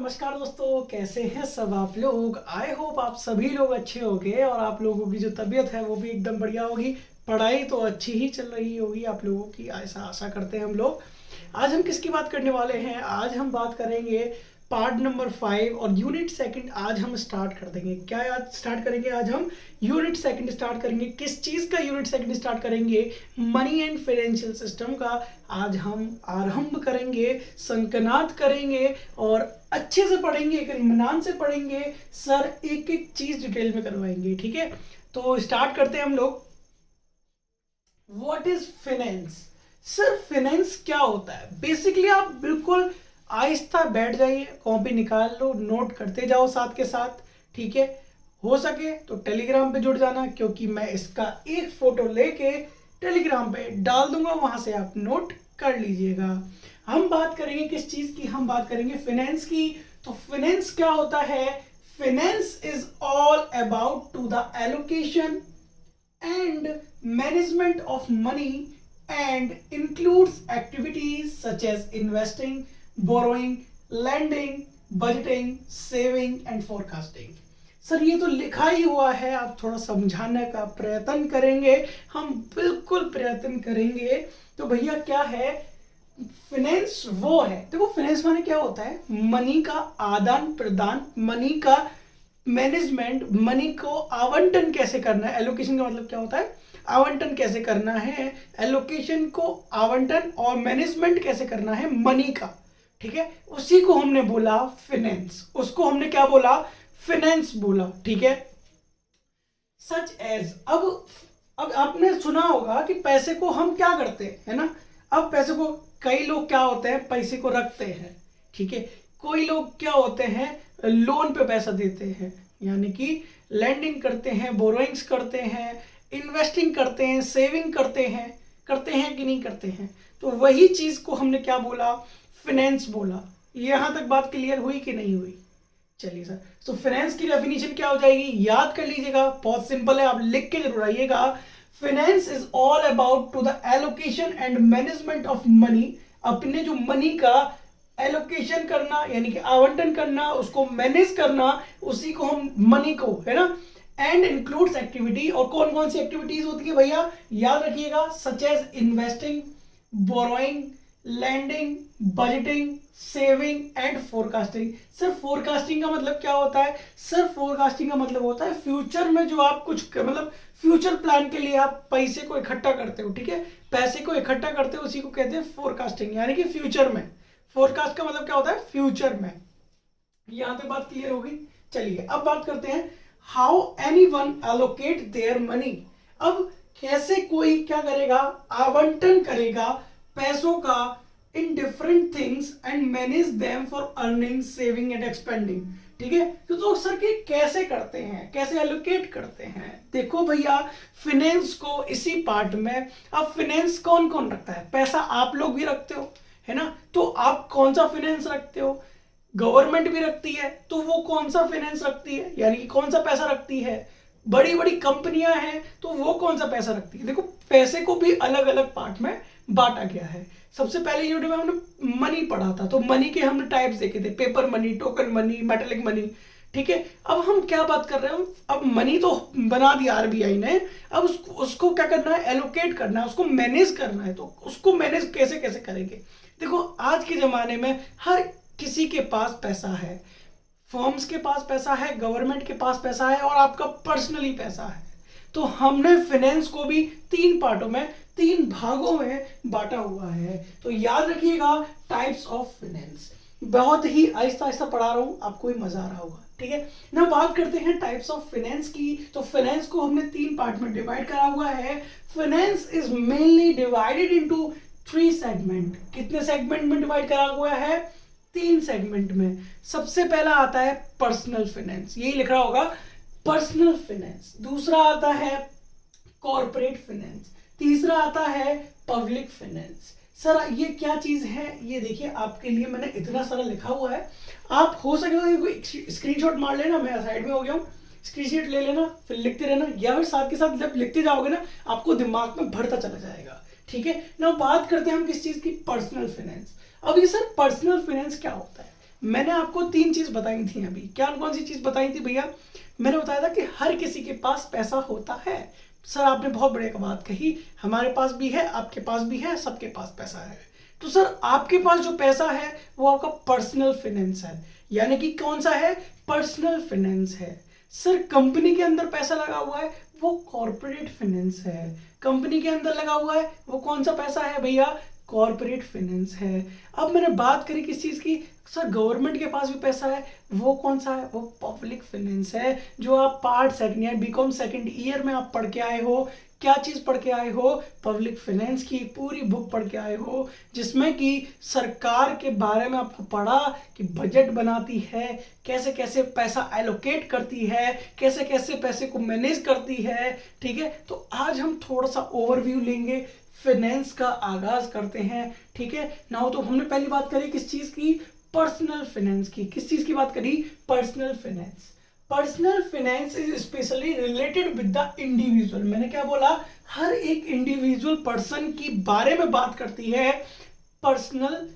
नमस्कार दोस्तों, कैसे हैं सब आप लोग। आई होप आप सभी लोग अच्छे होंगे और आप लोगों की जो तबीयत है वो भी एकदम बढ़िया होगी। पढ़ाई तो अच्छी ही चल रही होगी आप लोगों की, ऐसा आशा करते हैं हम लोग। आज हम किसकी बात करने वाले हैं? आज हम बात करेंगे पार्ट नंबर 5 और यूनिट सेकंड आज हम स्टार्ट कर देंगे। क्या आज स्टार्ट करेंगे? आज हम यूनिट सेकंड स्टार्ट करेंगे। किस चीज़ का यूनिट सेकंड स्टार्ट करेंगे? मनी एंड फाइनेंशियल सिस्टम का आज हम आरंभ करेंगे, संकनात करेंगे और अच्छे से पढ़ेंगे, एक इत्मीनान से पढ़ेंगे। सर एक एक चीज़ डिटेल में करवाएंगे, ठीक है? तो स्टार्ट करते हैं हम लोग। What is finance? Sir finance क्या होता है? बेसिकली आप बिल्कुल आहिस्ता बैठ जाइए, कॉपी निकाल लो, नोट करते जाओ साथ के साथ, ठीक है? हो सके तो टेलीग्राम पे जुड़ जाना, क्योंकि मैं इसका एक फोटो लेके टेलीग्राम पे डाल दूंगा, वहां से आप नोट कर लीजिएगा। हम बात करेंगे किस चीज की? हम बात करेंगे फाइनेंस की। तो फाइनेंस क्या होता है? Finance is all about to the allocation and management of money and includes activities such as investing, borrowing, lending, budgeting, saving and forecasting. Sir ये तो लिखा ही हुआ है, आप थोड़ा समझाने का प्रयत्न करेंगे? हम बिल्कुल प्रयत्न करेंगे। तो भैया क्या है फाइनेंस? वो है, देखो फाइनेंस माने क्या होता है? मनी का आदान प्रदान, मनी का मैनेजमेंट, मनी को आवंटन कैसे करना है। एलोकेशन का मतलब क्या होता है? आवंटन कैसे करना है, एलोकेशन को आवंटन और मैनेजमेंट कैसे करना है मनी का, ठीक है? उसी को हमने बोला फाइनेंस। उसको हमने क्या बोला? फाइनेंस बोला, ठीक है? सच एज, अब आपने सुना होगा कि पैसे को हम क्या करते हैं, है ना? अब पैसे को कई लोग क्या होते हैं, पैसे को रखते हैं, ठीक है? कोई लोग क्या होते हैं, लोन पे पैसा देते हैं, यानी कि लैंडिंग करते हैं, बोरोइंग्स करते हैं, इन्वेस्टिंग करते हैं, सेविंग करते हैं कि नहीं करते हैं? तो वही चीज को हमने क्या बोला? फाइनेंस बोला। यहां तक बात क्लियर हुई कि नहीं हुई? चलिए सर, तो फाइनेंस की डेफिनेशन क्या हो जाएगी? याद कर लीजिएगा, बहुत सिंपल है, आप लिख के जरूर आइएगा। Finance is all about to the allocation and management of money. अपने जो मनी का एलोकेशन करना यानी कि आवंटन करना, उसको मैनेज करना, उसी को हम मनी को, है ना? एंड इंक्लूड्स एक्टिविटी, और कौन कौन सी एक्टिविटीज होती है भैया? याद रखिएगा, such as investing, borrowing, lending, budgeting, saving and forecasting. Sir forecasting का मतलब क्या होता है? सर फोरकास्टिंग का मतलब होता है फ्यूचर में जो आप कुछ मतलब फ्यूचर प्लान के लिए आप पैसे को इकट्ठा करते हो, ठीक है? पैसे को इकट्ठा करते हो, उसी को कहते हैं फोरकास्टिंग, यानी कि फ्यूचर में। फोरकास्ट का मतलब क्या होता है? फ्यूचर में। यहां तक बात क्लियर होगी? चलिए अब बात करते हैं how anyone allocate their money. अब कैसे कोई क्या करेगा? आवंटन करेगा पैसों का in different things and manage them for earning, saving and expanding, ठीक है? तो सर के कैसे करते हैं, कैसे एलोकेट करते हैं? देखो भैया, फाइनेंस को इसी पार्ट में, अब फाइनेंस कौन कौन रखता है? पैसा आप लोग भी रखते हो, है ना? तो आप कौन सा फाइनेंस रखते हो? गवर्नमेंट भी रखती है, तो वो कौन सा फाइनेंस रखती है, यानी कि कौन सा पैसा रखती है? बड़ी बड़ी कंपनियां हैं, तो वो कौन सा पैसा रखती है? देखो पैसे को भी अलग अलग पार्ट में बांटा गया है। सबसे पहले यूनिट में हमने मनी पढ़ा था, तो मनी के हमने टाइप्स देखे थे, paper money, token money, metallic money, ठीक है? अब हम क्या बात कर रहे हैं? अब मनी तो बना दिया आरबीआई ने, अब उसको क्या करना है? एलोकेट करना है, उसको मैनेज करना है। तो उसको मैनेज कैसे कैसे करेंगे? देखो आज के जमाने में हर किसी के पास पैसा है, फर्म्स के पास पैसा है, गवर्नमेंट के पास पैसा है, और आपका पर्सनली पैसा है। तो हमने फाइनेंस को भी तीन पार्टों में, तीन भागों में बांटा हुआ है। तो याद रखिएगा टाइप्स ऑफ फाइनेंस। बहुत ही आहिस्ता आहिस्ता पढ़ा रहा हूं, आपको भी मजा आ रहा होगा, ठीक है ना? बात करते हैं टाइप्स ऑफ फाइनेंस की। तो फाइनेंस को हमने तीन पार्ट में डिवाइड करा हुआ है। Finance is mainly divided into 3 segment. कितने सेगमेंट में डिवाइड करा हुआ है? 3 सेगमेंट में। सबसे पहला आता है पर्सनल फाइनेंस, यही लिख रहा होगा पर्सनल फाइनेंस। दूसरा आता है कॉर्पोरेट फाइनेंस। तीसरा आता है पब्लिक फाइनेंस। सर ये क्या चीज है? ये देखिए आपके लिए मैंने इतना सारा लिखा हुआ है, आप हो सके तो स्क्रीनशॉट मार लेना, मैं साइड में हो गया हूँ, स्क्रीनशॉट ले लेना, फिर लिखते रहना, या फिर साथ के साथ जब लिखते जाओगे ना आपको दिमाग में भरता चला जाएगा, ठीक है ना? बात करते हैं हम किस चीज की? Personal finance. अब ये सर पर्सनल फाइनेंस क्या होता है? मैंने आपको 3 चीज बताई थी अभी। क्या कौन सी चीज बताई थी भैया? मैंने बताया था कि हर किसी के पास पैसा होता है। सर आपने बहुत बढ़िया बात कही, हमारे पास भी है, आपके पास भी है, सबके पास पैसा है। तो सर आपके पास जो पैसा है वो आपका पर्सनल फाइनेंस है, यानी कि कौन सा है? पर्सनल फाइनेंस है। सर कंपनी के अंदर पैसा लगा हुआ है वो कॉर्पोरेट फाइनेंस है। कंपनी के अंदर लगा हुआ है वो कौन सा पैसा है भैया? कॉर्पोरेट फाइनेंस है। अब मैंने बात करी किस चीज की? सर गवर्नमेंट के पास भी पैसा है, वो कौन सा है? वो पब्लिक फाइनेंस है, जो आप पार्ट सेकंड या बीकॉम सेकंड ईयर में आप पढ़ के आए हो। क्या चीज पढ़ के आए हो? पब्लिक फाइनेंस की पूरी बुक पढ़ के आए हो, जिसमें कि सरकार के बारे में आपको पढ़ा कि बजट बनाती है, कैसे कैसे पैसा एलोकेट करती है, कैसे कैसे पैसे को मैनेज करती है। ठीक है, तो आज हम थोड़ा सा ओवरव्यू लेंगे, फाइनेंस का आगाज करते हैं। ठीक है नाउ, तो हमने पहली बात करी किस चीज की? पर्सनल फाइनेंस की। किस चीज की बात करी? Personal finance. Personal finance is specially related with the individual. मैंने क्या बोला? हर एक इंडिविजुअल पर्सन की बारे में बात करती है पर्सनल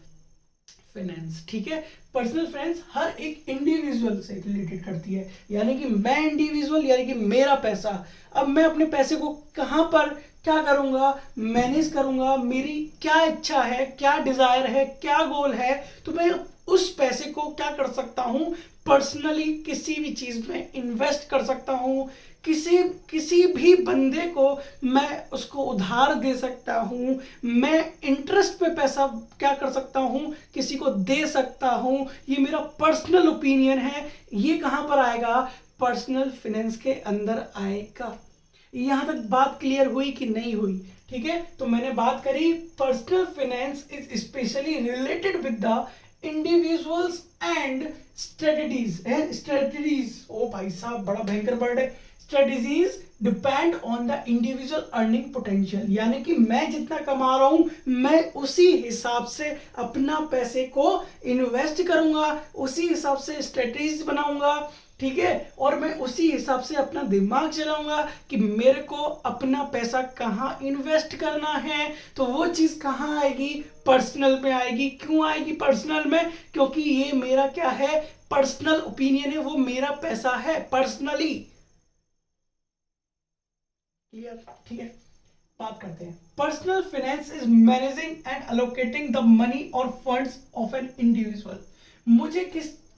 फाइनेंस। ठीक है, पर्सनल फाइनेंस हर एक इंडिविजुअल से रिलेटेड करती है, यानी कि मैं इंडिविजुअल, यानी कि मेरा पैसा। अब मैं अपने पैसे को कहां पर क्या करूंगा? मैनेज करूंगा। मेरी क्या इच्छा है, क्या डिजायर है, क्या गोल है, तो मैं उस पैसे को क्या कर सकता हूं? पर्सनली किसी भी चीज में इन्वेस्ट कर सकता हूं। किसी भी बंदे को मैं उसको उधार दे सकता हूं। मैं इंटरेस्ट पे पैसा क्या कर सकता हूं? किसी को दे सकता हूं। ये मेरा पर्सनल ओपिनियन है। ये कहां पर आएगा? पर्सनल फाइनेंस के अंदर आएगा। यहां तक बात क्लियर हुई कि नहीं हुई? ठीक है, तो मैंने बात करी personal finance is specially related with the individuals and strategies. ओ भाई साहब बड़ा भयंकर वर्ड है। Strategies depend on the individual earning potential, यानी कि मैं जितना कमा रहा हूं मैं उसी हिसाब से अपना पैसे को इन्वेस्ट करूंगा, उसी हिसाब से स्ट्रेटजीज बनाऊंगा। ठीक है, और मैं उसी हिसाब से अपना दिमाग चलाऊंगा कि मेरे को अपना पैसा कहां इन्वेस्ट करना है। तो वो चीज कहां आएगी? पर्सनल में आएगी। क्यों आएगी पर्सनल में? क्योंकि ये मेरा क्या है? पर्सनल ओपिनियन है, वो मेरा पैसा है पर्सनली। क्लियर? ठीक है, बात करते हैं। Personal finance is managing and allocating the money और फंड्स ऑफ एन इंडिविजुअल। मुझे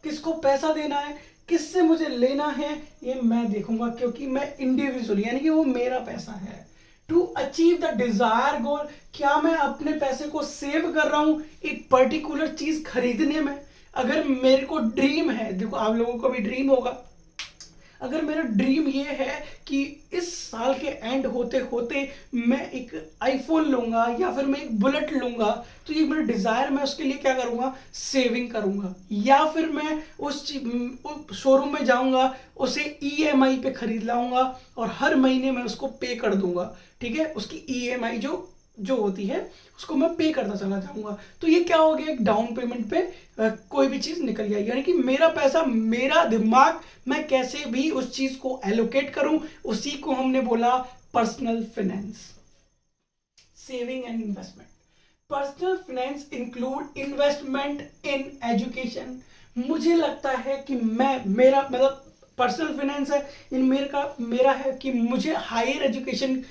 किसको पैसा देना है, किससे मुझे लेना है, ये मैं देखूंगा, क्योंकि मैं इंडिविजुअल, यानी कि वो मेरा पैसा है। टू अचीव द डिजायर गोल, क्या मैं अपने पैसे को सेव कर रहा हूं एक पर्टिकुलर चीज खरीदने में? अगर मेरे को ड्रीम है, देखो आप लोगों को भी ड्रीम होगा, अगर मेरा ड्रीम ये है कि इस साल के एंड होते होते मैं एक आईफोन लूंगा या फिर मैं एक बुलेट लूंगा, तो ये मेरा डिजायर, मैं उसके लिए क्या करूंगा? सेविंग करूंगा। या फिर मैं उस शोरूम में जाऊंगा, उसे ईएमआई पे खरीद लाऊंगा और हर महीने मैं उसको पे कर दूंगा। ठीक है, उसकी ईएमआई जो होती है उसको मैं पे करता चला जाऊंगा। तो ये क्या हो गया? एक डाउन पेमेंट पे कोई भी चीज निकल गया, यानी कि मेरा पैसा, मेरा दिमाग, मैं कैसे भी उस चीज को एलोकेट करूं, उसी को हमने बोला personal finance. Saving and investment. Personal finance include investment in education. मुझे लगता है कि मेरा मतलब पर्सनल फाइनेंस है इन मेरा है कि मुझे हायर एजुकेशन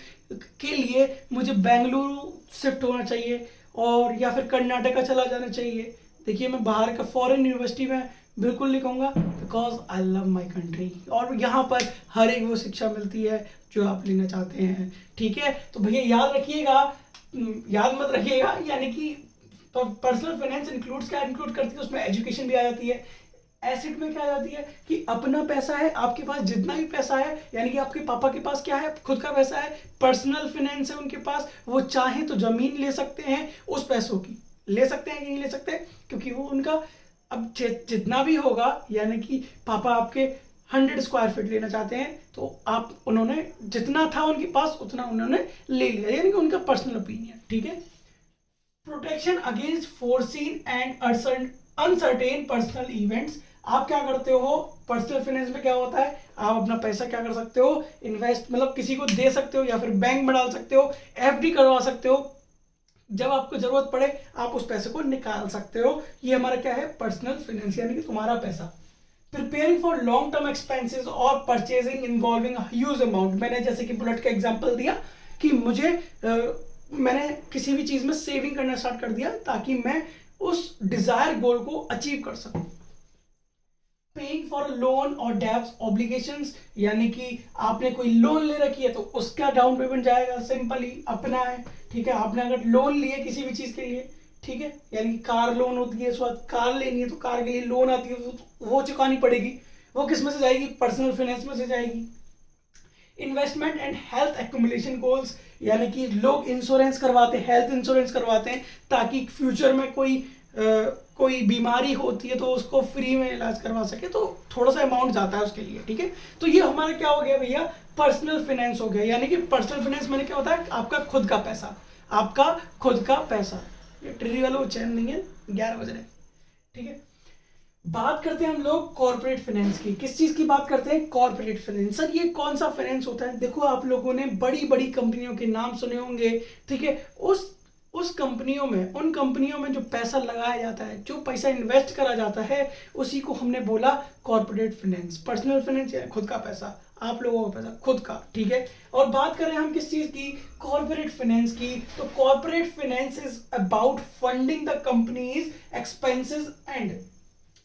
के लिए मुझे बेंगलुरु शिफ्ट होना चाहिए और या फिर कर्नाटका चला जाना चाहिए। देखिए मैं बाहर का फॉरेन यूनिवर्सिटी में बिल्कुल नहीं कहूँगा, because I love my country, और यहाँ पर हर एक वो शिक्षा मिलती है जो आप लेना चाहते हैं। ठीक है, तो भैया याद रखिएगा, याद मत रखिएगा, यानी कि पर्सनल फाइनेंस इंक्लूड्स क्या इंक्लूड करती है? उसमें एजुकेशन भी आ जाती है। एसेट में क्या आ जाती है कि अपना पैसा है, आपके पास जितना भी पैसा है, यानी कि आपके पापा के पास क्या है? खुद का पैसा है, पर्सनल फाइनेंस है उनके पास। वो चाहे तो जमीन ले सकते हैं, उस पैसों की ले सकते हैं कि नहीं ले सकते, क्योंकि वो उनका अब जितना भी होगा, यानी कि पापा आपके 100 स्क्वायर फीट लेना चाहते हैं, तो उन्होंने जितना था उनके पास उतना उन्होंने ले लिया, यानी कि उनका पर्सनल ओपिनियन। ठीक है, protection against foreseen and uncertain personal events. आप क्या करते हो पर्सनल फाइनेंस में? क्या होता है? आप अपना पैसा क्या कर सकते हो? इन्वेस्ट, मतलब किसी को दे सकते हो या फिर बैंक में डाल सकते हो, एफडी करवा सकते हो, जब आपको जरूरत पड़े आप उस पैसे को निकाल सकते हो। ये हमारा क्या है, पर्सनल फाइनेंस, यानी कि तुम्हारा पैसा। Preparing for long term expenses और परचेजिंग इन्वॉल्विंग ह्यूज अमाउंट। मैंने जैसे कि बुलेट का एग्जांपल दिया कि मैंने किसी भी चीज में सेविंग करना स्टार्ट कर दिया ताकि मैं उस डिजायर गोल को अचीव कर सकूं। पेइंग फॉर लोन और डेब्ट्स ऑब्लिगेशंस, यानी कि आपने कोई लोन ले रखी है तो उसका डाउन पेमेंट जाएगा, सिंपली अपना है, ठीक है। आपने अगर लोन लिए किसी भी चीज के लिए, ठीक है, यानी कि कार लोन होती है, इस वक्त कार लेनी है तो कार के लिए लोन आती है, वो चुकानी पड़ेगी, वो किस में से जाएगी, पर्सनल फाइनेंस में से जाएगी। Investment and health accumulation goals, यानी कि लोग इंश्योरेंस करवाते हैं, हेल्थ इंश्योरेंस करवाते हैं ताकि फ्यूचर में कोई बीमारी होती है तो उसको फ्री में इलाज करवा सके, तो थोड़ा सा अमाउंट जाता है उसके लिए, ठीक है। तो ये हमारा क्या हो गया भैया, पर्सनल फाइनेंस हो गया। यानी कि पर्सनल फाइनेंस मैंने क्या होता है, आपका खुद का पैसा, आपका खुद का पैसा। ये ट्री वाला चैन नहीं है, 11 बज रहे, ठीक है। बात करते हैं हम लोग कॉर्पोरेट फाइनेंस की। किस चीज की बात करते हैं, कॉर्पोरेट फाइनेंस। सर ये कौन सा फाइनेंस होता है, देखो आप लोगों ने बड़ी बड़ी कंपनियों के नाम सुने होंगे, ठीक है। उस कंपनियों में, उन कंपनियों में जो पैसा लगाया जाता है, जो पैसा इन्वेस्ट करा जाता है, उसी को हमने बोला कॉर्पोरेट फाइनेंस। पर्सनल फाइनेंस या खुद का पैसा, आप लोगों का पैसा खुद का, ठीक है। और बात करें हम किस चीज की, कॉर्पोरेट फाइनेंस की, तो corporate finance is about funding the companies expenses and.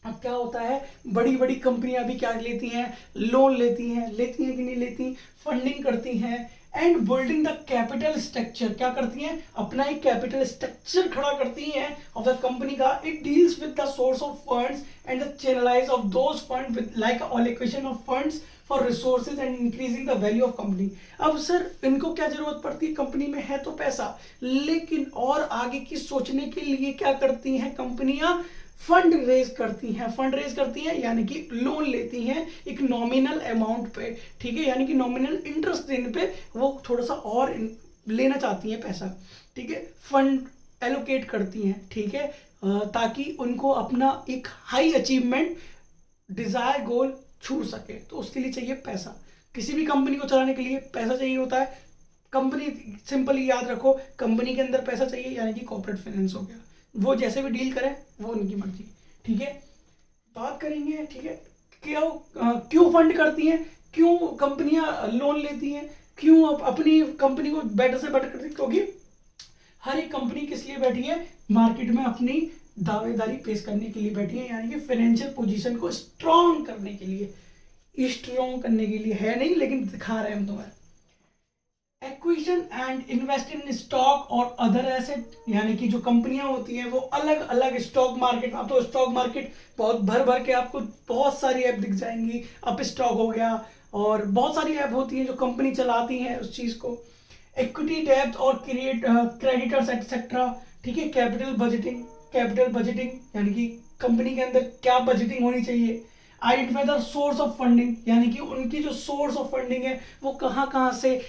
अब क्या होता है, बड़ी बड़ी कंपनियां भी क्या लेती हैं, लोन लेती हैं कि नहीं लेती, फंडिंग करती हैं। And building the capital structure, क्या करती हैं, अपना एक कैपिटल स्ट्रक्चर खड़ा करती हैं ऑफ द कंपनी का। It deals with the source of funds and the channelise of those fund with like allocation of funds for resources and increasing the value of company. अब sir इनको क्या जरूरत पड़ती है, कंपनी में है तो पैसा, लेकिन और आगे की सोचने के लिए क्या करती हैं कंपनियां, फंड रेज करती हैं यानी कि लोन लेती हैं एक नॉमिनल अमाउंट पे, ठीक है, यानी कि नॉमिनल इंटरेस्ट देने पे वो थोड़ा सा और लेना चाहती हैं पैसा, ठीक है। फंड एलोकेट करती हैं, ठीक है, ताकि उनको अपना एक हाई अचीवमेंट डिजायर गोल छू सके, तो उसके लिए चाहिए पैसा। किसी भी कंपनी को चलाने के लिए पैसा चाहिए होता है। कंपनी, सिंपली याद रखो, कंपनी के अंदर पैसा चाहिए यानी कि कॉर्पोरेट फाइनेंस हो गया। वो जैसे भी डील करें वो उनकी मर्जी, ठीक है। बात करेंगे, ठीक है, क्यों फंड करती हैं, क्यों कंपनियां लोन लेती हैं, क्यों अपनी कंपनी को बेटर से बेटर करती हैं, क्योंकि हर एक कंपनी किस लिए बैठी है, मार्केट में अपनी दावेदारी पेश करने के लिए बैठी है, यानी कि फाइनेंशियल पोजीशन को स्ट्रॉन्ग करने के लिए, है नहीं, लेकिन दिखा रहे हैं हम तुम्हें। Acquisition and invest in stock और अदर एसेट, यानी कि जो कंपनियां होती हैं वो अलग अलग स्टॉक मार्केट, अब तो स्टॉक मार्केट बहुत भर के आपको बहुत सारी ऐप दिख जाएंगी, अप स्टॉक हो गया और बहुत सारी ऐप होती हैं जो कंपनी चलाती हैं उस चीज को। इक्विटी डेब्ट और क्रेडिटर्स एक्सेट्रा, ठीक है। कैपिटल बजटिंग यानी कि कंपनी के अंदर क्या बजटिंग होनी चाहिए। Identify the source of funding, यानी कि उनकी जो सोर्स ऑफ फंडिंग है वो कहाँ से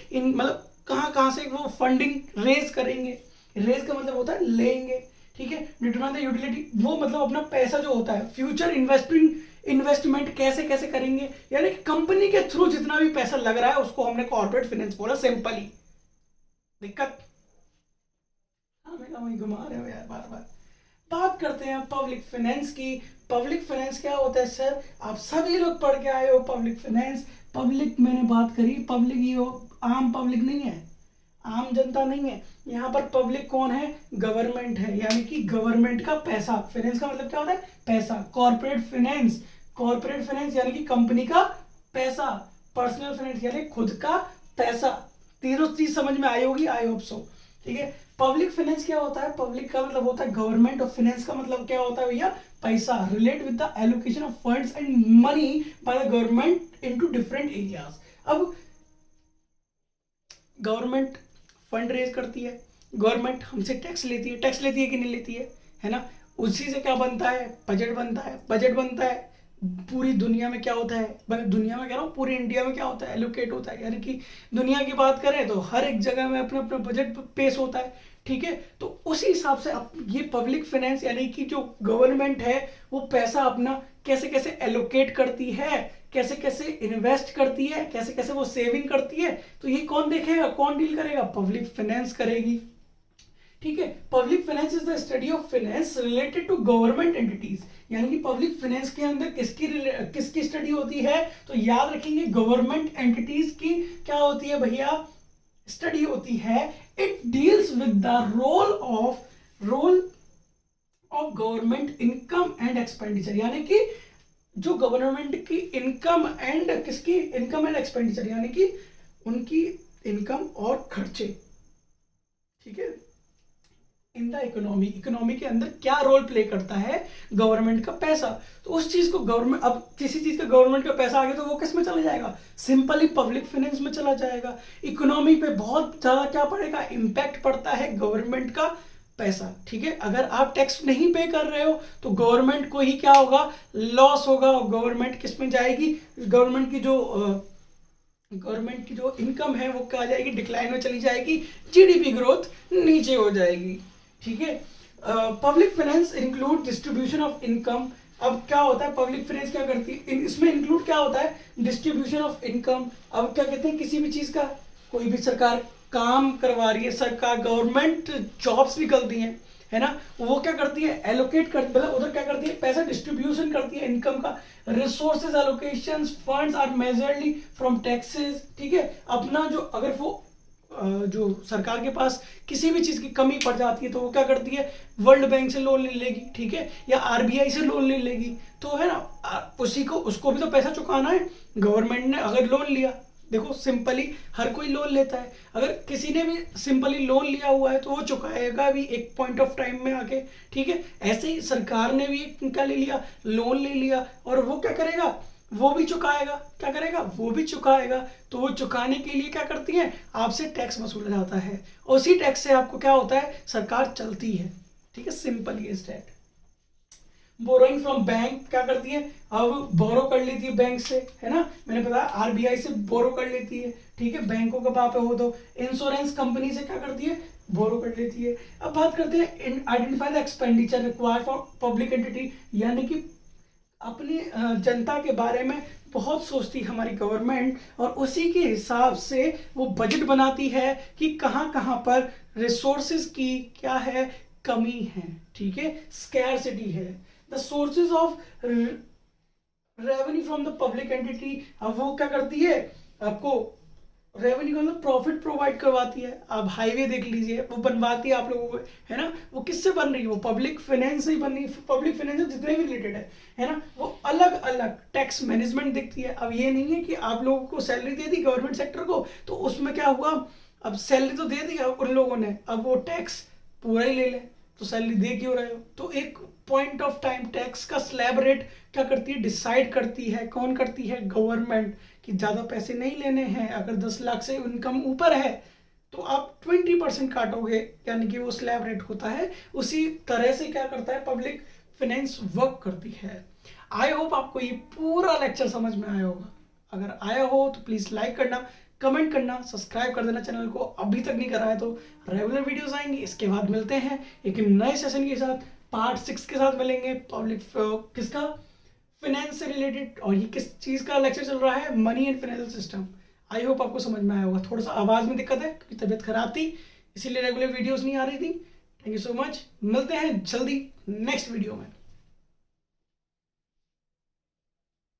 कहाँ से वो फंडिंग रेज करेंगे। रेज का मतलब होता है लेंगे, ठीक है। डिटरमाइन द यूटिलिटी, वो मतलब अपना पैसा जो होता है, फ्यूचर इन्वेस्टमेंट कैसे करेंगे, यानी कि कंपनी के थ्रू जितना भी पैसा लग रहा है उसको हमने कॉर्पोरेट फाइनेंस बोला, सिंपली। दिक्कत वही घुमा रहे हो यार बार बार। बात करते हैं पब्लिक फाइनेंस की। पब्लिक फाइनेंस क्या होता है सर, आप सभी लोग पढ़ के आए हो पब्लिक फाइनेंस। पब्लिक मैंने बात करी, पब्लिक ही हो, आम पब्लिक नहीं है, आम जनता नहीं है। यहाँ पर पब्लिक कौन है, गवर्नमेंट है, यानी कि गवर्नमेंट का पैसा। फाइनेंस का मतलब क्या होता है, पैसा। कॉर्पोरेट फाइनेंस यानी कि कंपनी का पैसा। पर्सनल फाइनेंस यानी खुद का पैसा। तीनों चीज समझ में आई होगी, आई होप सो, ठीक है। पब्लिक फाइनेंस क्या होता है, पब्लिक का मतलब होता है गवर्नमेंट, और फाइनेंस का मतलब क्या होता है भैया, पैसा। Relate with the allocation of funds and money by the government into different areas. अब गवर्नमेंट फंड रेज करती है, गवर्नमेंट हमसे टैक्स लेती है कि नहीं लेती है ना। उसी से क्या बनता है, बजट बनता है। पूरी दुनिया में क्या होता है, दुनिया में कह रहा हूँ, पूरे इंडिया में क्या होता है, एलोकेट होता है, यानी कि दुनिया की बात करें तो हर एक जगह में अपना अपना बजट पेश होता है, ठीक है। तो उसी हिसाब से ये पब्लिक फाइनेंस यानी कि जो गवर्नमेंट है वो पैसा अपना कैसे कैसे एलोकेट करती है, कैसे कैसे इन्वेस्ट करती है, कैसे कैसे वो सेविंग करती है, तो ये कौन देखेगा, कौन डील करेगा, पब्लिक फाइनेंस करेगी। ठीक है। Public finance is the study of finance related to government entities, यानी कि पब्लिक फाइनेंस के अंदर किसकी स्टडी होती है, तो याद रखेंगे गवर्नमेंट एंटिटीज की क्या होती है भैया, स्टडी होती है। It deals with the role of government income and expenditure, यानी कि जो गवर्नमेंट की इनकम एंड एक्सपेंडिचर, यानी कि उनकी इनकम और खर्चे, ठीक है, इन द इकोनॉमी के अंदर क्या रोल प्ले करता है गवर्नमेंट का पैसा। तो उस चीज को गवर्नमेंट, अब किसी चीज का गवर्नमेंट का पैसा आ गया तो वो किस में चला जाएगा, सिंपली पब्लिक फाइनेंस में चला जाएगा। इकोनॉमी पे बहुत ज्यादा क्या पड़ेगा, इंपैक्ट पड़ता है गवर्नमेंट का पैसा, ठीक है। अगर आप टैक्स नहीं पे कर रहे हो तो गवर्नमेंट को ही क्या होगा, लॉस होगा, और गवर्नमेंट किस में जाएगी, गवर्नमेंट की जो इनकम है वो क्या आ जाएगी, डिक्लाइन में चली जाएगी, जीडीपी ग्रोथ नीचे हो जाएगी, ठीक है। Public finance include distribution of income. अब क्या होता है, पब्लिक फाइनेंस क्या करती है, इसमें इंक्लूड क्या होता है, डिस्ट्रीब्यूशन ऑफ इनकम। अब क्या कहते हैं, किसी भी चीज का, कोई भी सरकार काम करवा रही है, सरकार गवर्नमेंट जॉब्स निकलती हैं, है ना, वो क्या करती है, एलोकेट कर, मतलब उधर क्या करती है, पैसा डिस्ट्रीब्यूशन करती है इनकम का। Resources allocations, funds are majorly from taxes, ठीक है। अपना जो, अगर वो जो सरकार के पास किसी भी चीज की कमी पड़ जाती है तो वो क्या करती है, वर्ल्ड बैंक से लोन ले लेगी, ठीक है, या आरबीआई से लोन ले लेगी, तो है ना, उसको भी तो पैसा चुकाना है। गवर्नमेंट ने अगर लोन लिया, देखो सिंपली हर कोई लोन लेता है, अगर किसी ने भी सिंपली लोन लिया हुआ है तो वो चुकाएगा भी एक पॉइंट ऑफ टाइम में आके, ठीक है। ऐसे ही सरकार ने भी क्या ले लिया, लोन ले लिया, और वो क्या करेगा, वो भी चुकाएगा, क्या करेगा, वो भी चुकाएगा। तो वो चुकाने के लिए क्या करती है, आपसे टैक्स वसूला जाता है, उसी टैक्स से आपको क्या होता है, सरकार चलती है, ठीक है, simple is that. Borrowing from bank क्या करती है, अब बोरो कर लेती है बैंक से, है ना, मैंने बताया आरबीआई से बोरो कर लेती है, ठीक है, बैंकों का वहां पे हो तो। इंश्योरेंस कंपनी से क्या करती है, बोरो कर लेती है। अब बात करते हैं identify the expenditure required for public entity, यानी कि अपनी जनता के बारे में बहुत सोचती है हमारी गवर्नमेंट, और उसी के हिसाब से वो बजट बनाती है कि कहाँ कहाँ पर रिसोर्सेज की क्या है, कमी है, ठीक है, स्कैरसिटी है। The sources of revenue from the public entity, अब वो क्या करती है, आपको रेवेन्यू का मतलब प्रॉफिट प्रोवाइड करवाती है। आप हाईवे देख लीजिए, वो बनवाती है आप लोगों को, है ना, वो किससे बन रही है, वो पब्लिक फाइनेंस से ही बन रही है। पब्लिक फाइनेंस जितने भी रिलेटेड है ना, वो अलग अलग टैक्स मैनेजमेंट देखती है। अब ये नहीं है कि आप लोगों को सैलरी दे दी गवर्नमेंट सेक्टर को, तो उसमें क्या हुआ, अब सैलरी तो दे दी उन लोगों ने, अब वो टैक्स पूरा ही ले ले, तो सैलरी दे क्यों रहे हो। तो एक पॉइंट ऑफ टाइम टैक्स का स्लैब रेट क्या करती है, डिसाइड करती है, कौन करती है, गवर्नमेंट, कि ज़्यादा पैसे नहीं लेने हैं। अगर 10 लाख से इनकम ऊपर है तो आप 20% काटोगे, यानी कि वो स्लैब रेट होता है। उसी तरह से क्या करता है, पब्लिक फाइनेंस वर्क करती है। आई होप आपको ये पूरा लेक्चर समझ में आया होगा। अगर आया हो तो प्लीज़ लाइक करना, कमेंट करना, सब्सक्राइब कर देना चैनल को, अभी तक नहीं करा है तो। रेगुलर वीडियोस आएंगी, इसके बाद मिलते हैं एक नए सेशन के साथ, पार्ट 6 के साथ मिलेंगे। पब्लिक किसका, फाइनेंस से रिलेटेड, और ये किस चीज़ का लेक्चर चल रहा है, money and financial system. I hope आपको समझ में आया होगा। थोड़ा सा आवाज़ में दिक्कत है क्योंकि तबीयत खराब थी, इसीलिए रेगुलर वीडियोस नहीं आ रही थी। थैंक यू सो मच, मिलते हैं जल्दी नेक्स्ट वीडियो में।